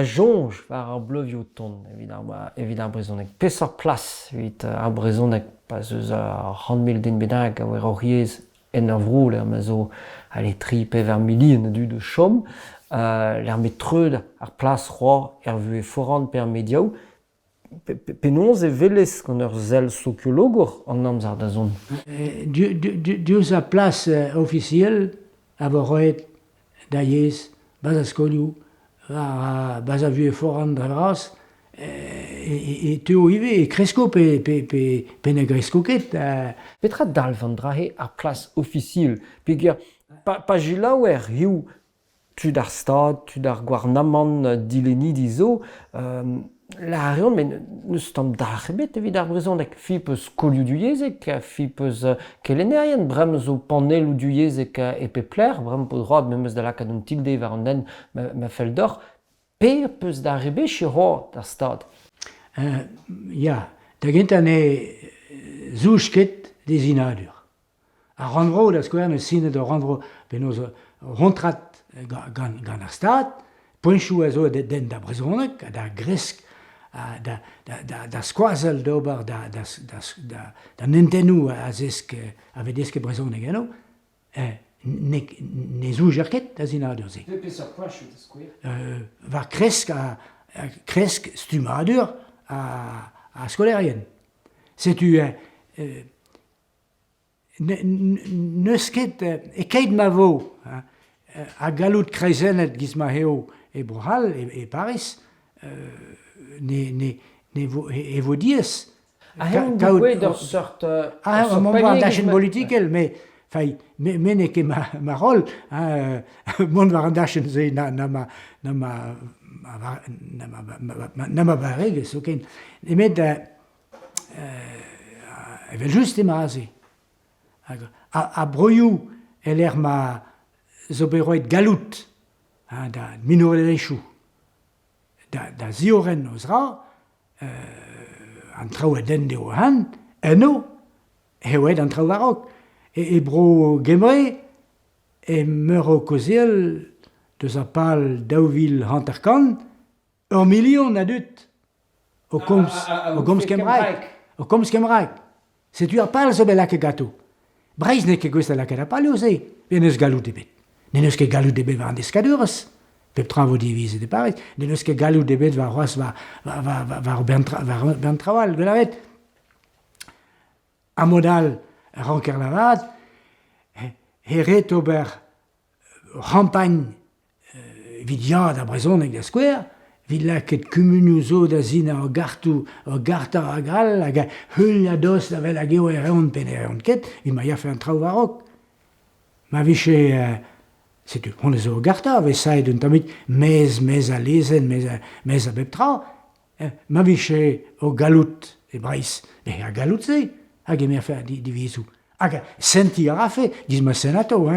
Speaker 1: jonj war ar blovio ton evit ar brezonek. Pesor plas evit ar brezonek pas eus ar 100.000 din bennak a oer hor yez en ur vroul er ma zo ale tri pev ar milien du de chom, l'er met treud ar plas roi er vue forant per mediaou. Penons e velez gant ur zel sokiologour an amz ar da zon.
Speaker 2: Diouz a plas officiel a vo roet da yez, baz a skolioù, baz a vue forant dra vras, e teo ive e kresko pe ne kresko ket.
Speaker 1: Petra dal van drahe ar plas officiel, peger pa jelaouer hiou tud ar stad, tud ar gwarnaman dileni dizo, La arion, mais nous sommes d'arrêt, évidemment, raison, que fi peut scolio du yezek, fi peut kelenérien, brem zo panel ou du yezek et pepler, brem peut droit, même de la canon tilde, vers un nen, ma feldor, pe peut d'arrêt, chiro, da stad.
Speaker 2: Ja, da gent an zouchket dezinadur. A randvro, da skouer ne sine de randvro, ben oz rontrat gant ar stad, poinchou a zo den da brezonek, da gresk, da skoazel d'ober da nentenou a zesk a vedeske brezonek eno, ne zoucherket da zinadur ze. Var kresk stumadur a skolerien. Setu neusket eket ma vo a galout kreizenet giz ma heo e Brohal e Paris ne vo diez.
Speaker 1: A hen gouet ur sort...
Speaker 2: Un moment d'achin politikel, mais ne ket ma rol, mont war an d'achin ze na ma barreg, so ken. Emet evel just ema ze. A broioù ma zo beroet galout, da minorerechou, da zioren oz ra, an traoù den deo han, eno, heouet an traoù varok. E bro gemre, e meur o koziel, deus a pal daouvil hanterkan, ur milion adut, o komz kemraik. O komz kemraik. Setu ar pal zo belak e gato. Breiz ne ket gwez a laket a pal eo ze, ne neus galout ebet. Ne neus ket galout ebet war an deskadeurez. Pep tra vo divize de Paris. Ne neus ket galout ebet war roaz war ben trawal. Gelavet, a modal ranker lavad, heret ober rampagne vidiad a brezonek da skouer, vid ket kumunioù zo da zina o garta a gal, hag a heul a dos da vel a geo e reont pen e reont ket, ma ya fe an traoù varok. Ma viche, setu, on e zo o garta, ve saet un tamit mez a lezen, mez a bep tra, ma viche o galout e breiz, a galout ze, hag e mer fe a divizou. Hag senti a rafe, giz ma senato,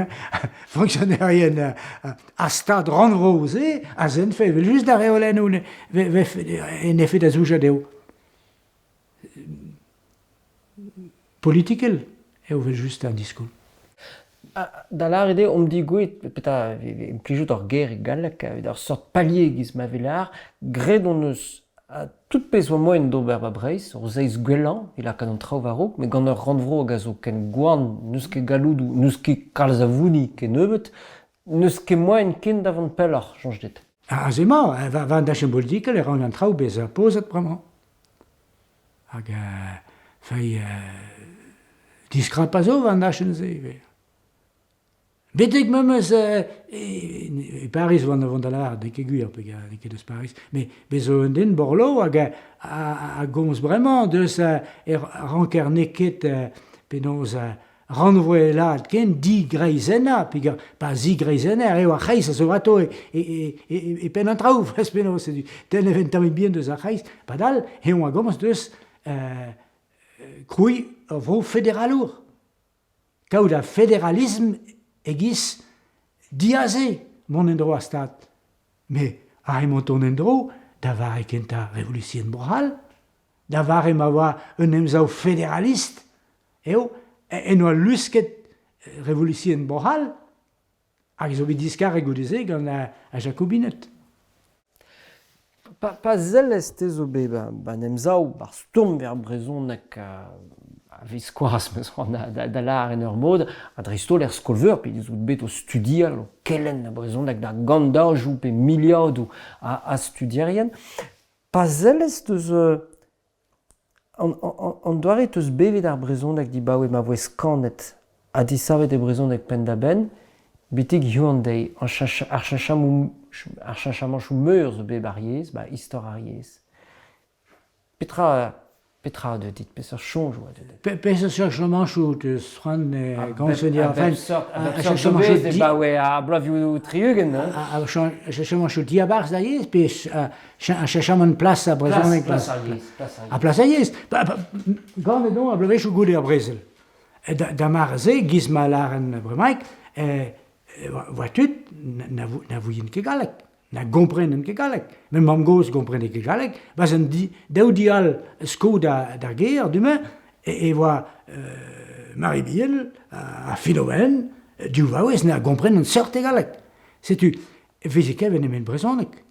Speaker 2: fonctionnairien a stad randvro ze, a zen fe, vel just da reolen ou ne fe da zouja deo. Politikel, eo vel just an diskoul.
Speaker 1: Da l'ar ide, om di gouet, peta implijout ur ger e galek, ur sort palier giz ma velar, gred on eus tout pez oa moen d'ober ba Breizh, ur zeiz gwelan, il a kanon traoù varok, me gant ur randvro hag a zo ken gouan, neus ket galout ou neus ket kalz a vouni ken nebeut, neus ket moen ken davant pellar, jonj dit.
Speaker 2: Zema, va an dachin politikel e ran an traoù bez a pozet bremañ. Hag fei diskrap a zo va an dachin ze. Betek memes Paris vant da la, ne ket gwir, ne ket eus Paris, me bezo un den borlo hag a gomz bremañ deus ranker neket penoz randvro lad ken di greizenna, pa zi greizenna, eo a c'heiz a zo vato e pen an traoù, fes penoz, ten even tamit bien deus a c'heiz, padal, eo a gomz deus krouy vro federalour. Kaout a federalism egiz diaze mon endro a stad. Me a emont on endro, da vare kenta revoluzien Brohal, da vare ma oa un emzao federalist, eo, en oa lusket revoluzien Brohal, hag zo bet diskar e goudeze gant a Jacobinet.
Speaker 1: Pa zel este zo bet ban emzao bar stourm ver brezonek a vez skoaz meus da l'ar en ur mod, a dreist l'er skolveur, pe dizout bet o studial, o kellen a brezonek da gandaoù pe miliadoù a studierien. Pa zel est eus... An doare eus bevet ar brezonek di baoe ma voez kanet a disavet e brezonek pen da ben, betek yoan dei ar chachammanchou meur zo bet bar yez, ba istor ar yez. Petra Petra de dit, peser change oa de dit.
Speaker 2: Peser cherchement chou de Sran, comment se dire,
Speaker 1: enfin, cherchement chou de ba ouais a blaviou triugen, hein.
Speaker 2: Cherchement chou diabars d'ailleurs, puis cherchement place à Brésil. À place à Yes. Quand on a blavé chou goulé à Brésil. Da marze, gizmalaren bremaik, voitut, na vuyen ke galek. Na gomprenen ke galek. Men mam goz gomprenen ke galek. Was een daudial sko da guerre, demain, et voit Marie-Biel, à Philomène, du vawes na gomprenen sorte galek. C'est-tu, fizike venemen bresonek.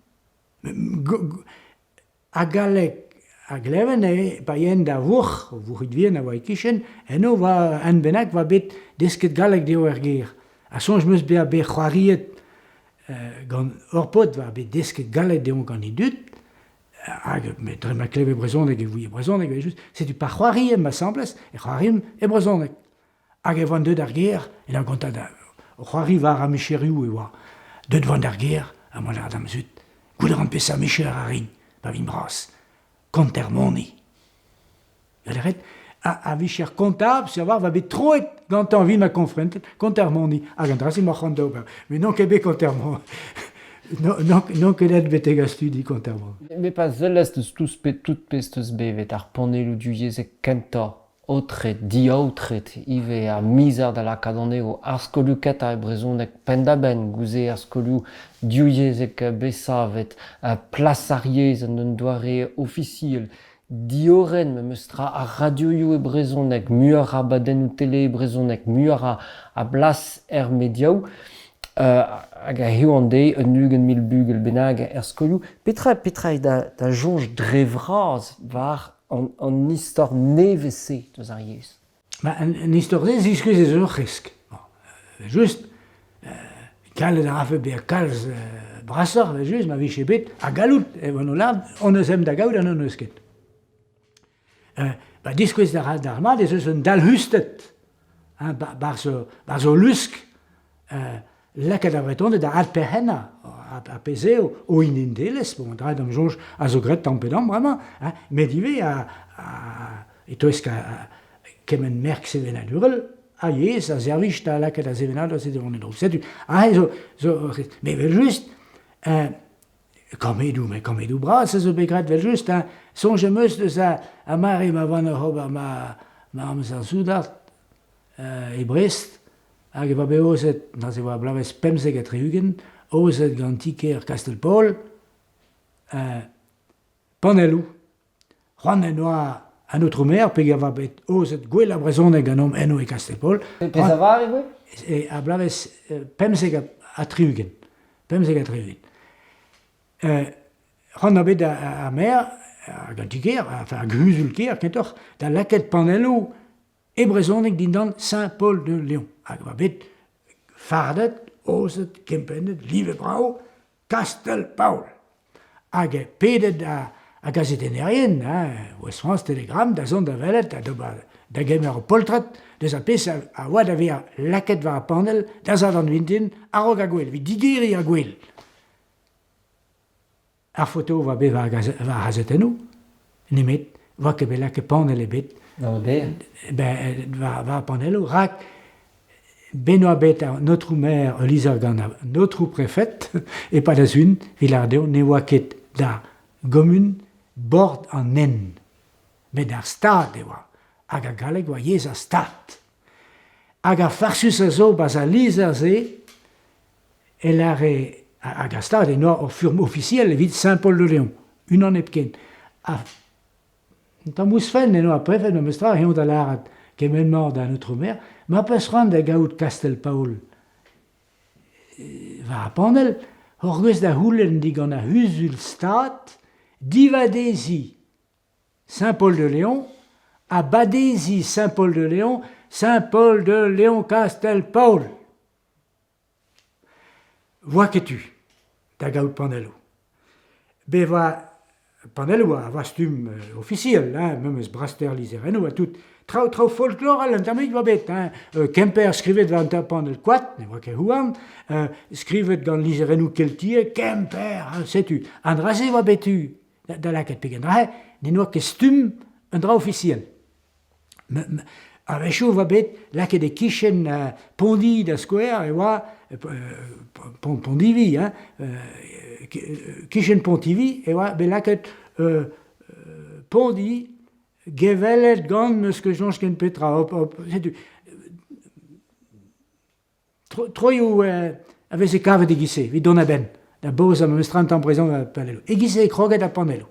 Speaker 2: A galek, a gleven paien da vuch idvien a vaikischen, eno va an benak va bet desket galek de oer guerre. A sonj meus be a be c'hoariet gant orpot va bet desket galek de on gant idut, hag met ma kleve brezonek e vouie brezonek, c'est du pa c'hoariem ma semblez, e c'hoariem e brezonek. Hag e van deud ar guerre, en a gonta da c'hoari var a mecheriou e oa. Deud van ar guerre, a moal ar dam zut, gout an pesa mecher a ring, pa vin bras. Contermoni. A vicher comptable, si avoir va bet troet gant an vin ma confrentet, Contermoni. A gant rasin ma c'hando, mais non kebe Contermoni. Non kelet beteg a studi Contermoni.
Speaker 1: Mais pas zelest eus tout pestes bevet ar panelou du yezek kenta, otret, diautret, ive a mizar da la kadoneo, ar skoluket a ebrezonek pendaben, gouze ar skolou diouiezek besavet, plasariez an un doare officiel, dioren me meustra a radioioù ebrezonek, muar a baden ou tele ebrezonek, muar a blas mediaou, hag a heo an dei un ugen mil bugel benag ar skolou. Petra da jonj drevraz var an istor nevese deus ar yez.
Speaker 2: An istor ziskus ez ur risk. Just, kalet a rafe be a kalz brassor, just, ma viche bet, a galout, evan o lad, on eus em da gaout an an eusket. Diskwez d'ar mat, ez eus un dal hustet, bar zo lusk, leket a bretonde da ad perhenna, a pezeo, o in indeles, bon, draid am jonj a zo gret tampedam, vraiment, medive etoesk kemen merk seven a durel, a yez, a zervich da leket a sevenad a zedevon edro. Setu, mais vel just, kamedou bras, a zo begret vel just, sonje meus deus a mare ma van a hob ma amz ar soudat, e Brest, hag eva be ozet, na se oa blavez pemzeg a triugen, ozet gant tiker Kastelpol, panelou, c'hoant en oa an outremer, peg eva bet ozet gwell a brezonek an om eno e Kastelpol.
Speaker 1: Pez a var e voe?
Speaker 2: A blavez pemzeg a triugen. Pemzeg a triugen. C'hoant a bet a mer, a gant tiker, a gruzul ker, kentor, da laket panelou, e brezonek din dan Saint-Paul-de-Léon. Hag eva bet fardet, ozet, kempendet, live brau, Kastelpaul. Hag pedet a gazetenerien, West France Telegram, da zon da velet, da gemer o poltret, deus a pez a oa da ver laket var a panel, da zad an vintin, a rog a gwell, vi digeri a gwell. Ar foto va be va a gazetenou, nemet, va ke be laket panel e bet, va a panelou, rak, beno a bet a notre maire Elisa gant notre préfète, et pas da zun, vilardeo, ne oa ket da gomun bord an nen. Bet ar stad e oa, hag a galek oa yez a stad. Hag a farsus a zo baz a liz a ze, el are, hag a stad e noa o furm officiel evit Saint-Paul-de-Léon, un an epken. Ta mous fen e noa prefet me mestra, eon da larat kemen mord da notre maire, ma peus rand da gaout Kastelpaul va a panel, hor gweus da houlen di gant a huzul stad, divadezi Saint-Paul-de-Léon, a badezi Saint-Paul-de-Léon, Saint-Paul-de-Léon Kastelpaul. Voa ket tu, da gaout panelou. Be va panelou a vastum officiel, même eus braster lizereno, a tout trao folklore al antamik va bet. Kemper skrivet va anta panel kwat, ne voa ket houan, skrivet gant lizereno keltie, Kemper, setu. An raze va betu, da laket pegen. Ne noa ket stum un drap officiel. Avec chaud va bête, là que des kitchen pondi de square et wa pondivi, hein, kitchen pondivi et wa ben là que pondi gevelet gant meus que jonge ken petra hop c'est du troyou avec ses caves de gissé, vi donna ben da bosa me 30 ans présent palelo et gissé croquet à panelo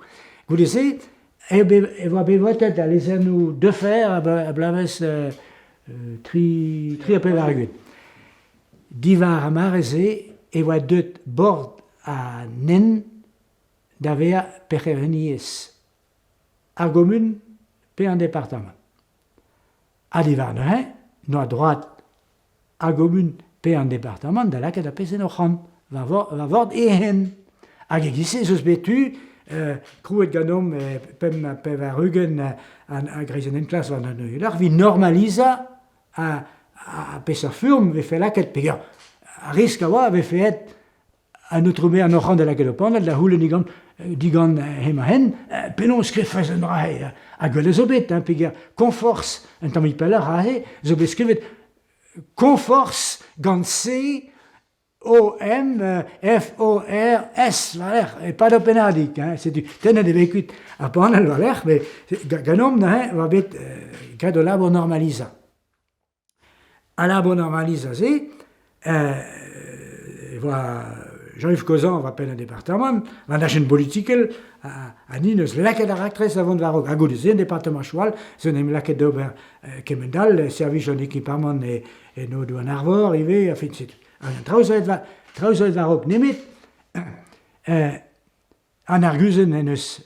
Speaker 2: vous disiez et va bevotet da les nous de fer à blaves tri a pevarguet divar a marese et va deux bord à nen d'avea perrenies argomun pe un département a divar no à droite argomun pe un département de là que da pese no han va vord et hen a gissé sus betu Kruet ganom pem pevarugen a greisen klas van an vi normalisa a peser furm ve fait laket peger a risk a oa ve fait a notrome an ochan de la gelopandel la houle digan hema hen penon skrifes en rahe a gwele zo bet peger konforce un tamm peller rahe zo bet skrivet konforce gant se O-M, F-O-R-S, et pas d'openadik, c'est du tene de vécut à panel valer, mais ganom va bet gado labo normalisa. A labo normalisa, c'est, Jean-Yves Causan va peine un département, va nachen politikel, a nines laket ar actrice avant de varog, a gode c'est un département choual, c'est un laket d'ober kemendal, service en équipement et no douan arvor, ive, a fait c'est Trauzoet varok nemet an arguzen en eus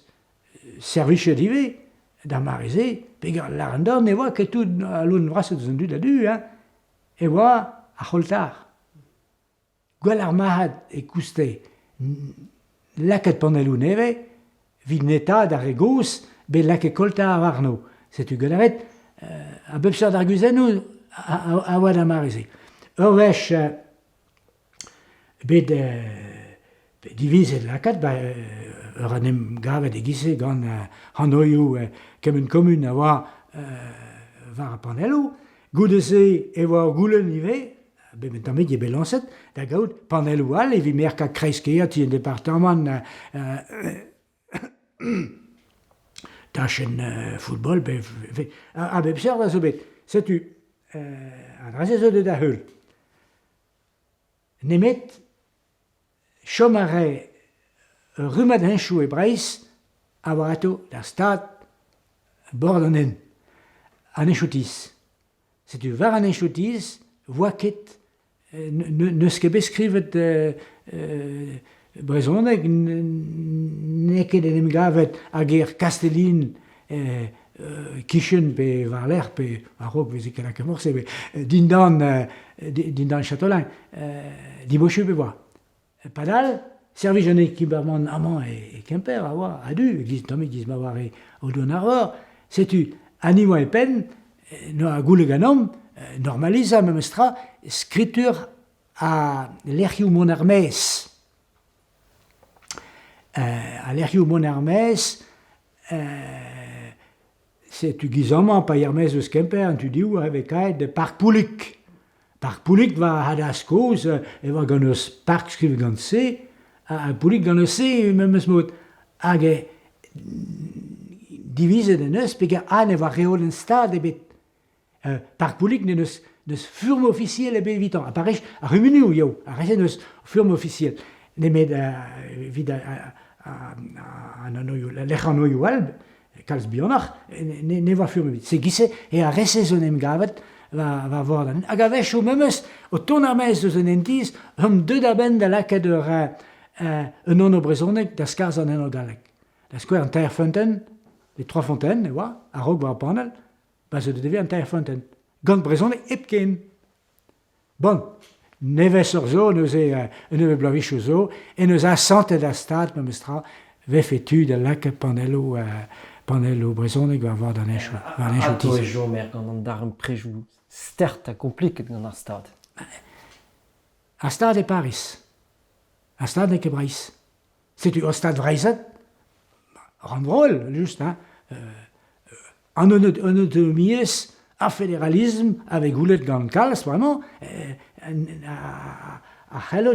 Speaker 2: service dive da mareze pegar l'arandor ne voa ket tout a loun vraset eus an dud a du e voa a c'holtar gwell ar mahad e kouste laket panelou neve vid neta da regos be laket koltar varno setu galavet a bepsar d'arguzenou a oa da mareze ur vech bet divise lakat ur anem gavet e gise gant hanoioù kemen komun a oa var a panelou goudese e oa goulen ive bet tamet ye belancet da gaout panelou al e vi merka kreske ti en departement tachen football a bepsar da zo bet setu an rasezo de da heul nemet chomare rumad henchou e breiz a varato da stad bord an en henchoutis. Setu var an henchoutis voa ket neus ket beskrivet brezhoneg ne ket en em gavet hag er Castellin kichen pe var l'er pe a rog veze ket a kemorse dindan Châtelain di bochu pe boa. Padal, servi un équipement amant et Quimper a oa a du, giz tomi giz ma war o don arvor, setu animoa e pen no a goule ganom normalisa memestra skritur a lerc'hioù mon armez. A lerc'hioù mon armez setu gizamant pa yermez eus Quimper tu diou avec kaet de parc poulik. Parc poulik va had as koz e va gant eus parc skriv gant se a poulik gant eus se memes mod hag divise den eus pega an e va reol en stad e bet parc poulik ne neus furm officiel e bet evitant a parech a rumunou yo a resen eus furm officiel ne met vid an anoioù l'ech anoioù alb kalz bionach ne va furm evit se gise e a resezon em gavet va voir dan. Hag a vechou memes o ton armez eus en entiz deud a ben da laket ur un an o brezhoneg da skaz an en o galleg. Da skouer an taer fonten, les 3 fonten, e oa, a rog war a panel, ba se de deve an taer fonten. Gant brezhoneg ep ken. Bon, nevez ur zo, neus un eve blavichou zo, e neus a santet da stad memestra ve fetu da laket panelou brezhoneg va voir dan echou.
Speaker 1: A to e jo mer gant an dar an prejou stert a kompliket gant ar stad.
Speaker 2: Ar stad e Paris. Ar stad ne ket Breiz. Setu ur stad vreizet, ran vrol, just, en autonomie, à fédéralisme, avec Goulet Gankals, vraiment, à hello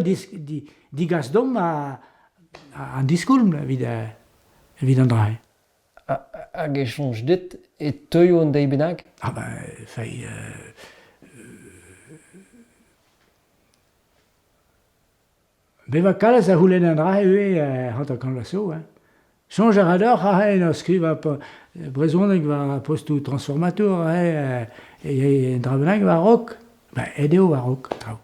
Speaker 2: digas dom à discours, évidemment.
Speaker 1: Hag echonj dit e teuio an dei bennak?
Speaker 2: Ah ben, fait... Beva kalz a houlen an dra eo hant a kan la so, hein. Change a radar ha en skriva brezhoneg va postu transformator e en dra bennak va rock, ben edeo va rock, trao.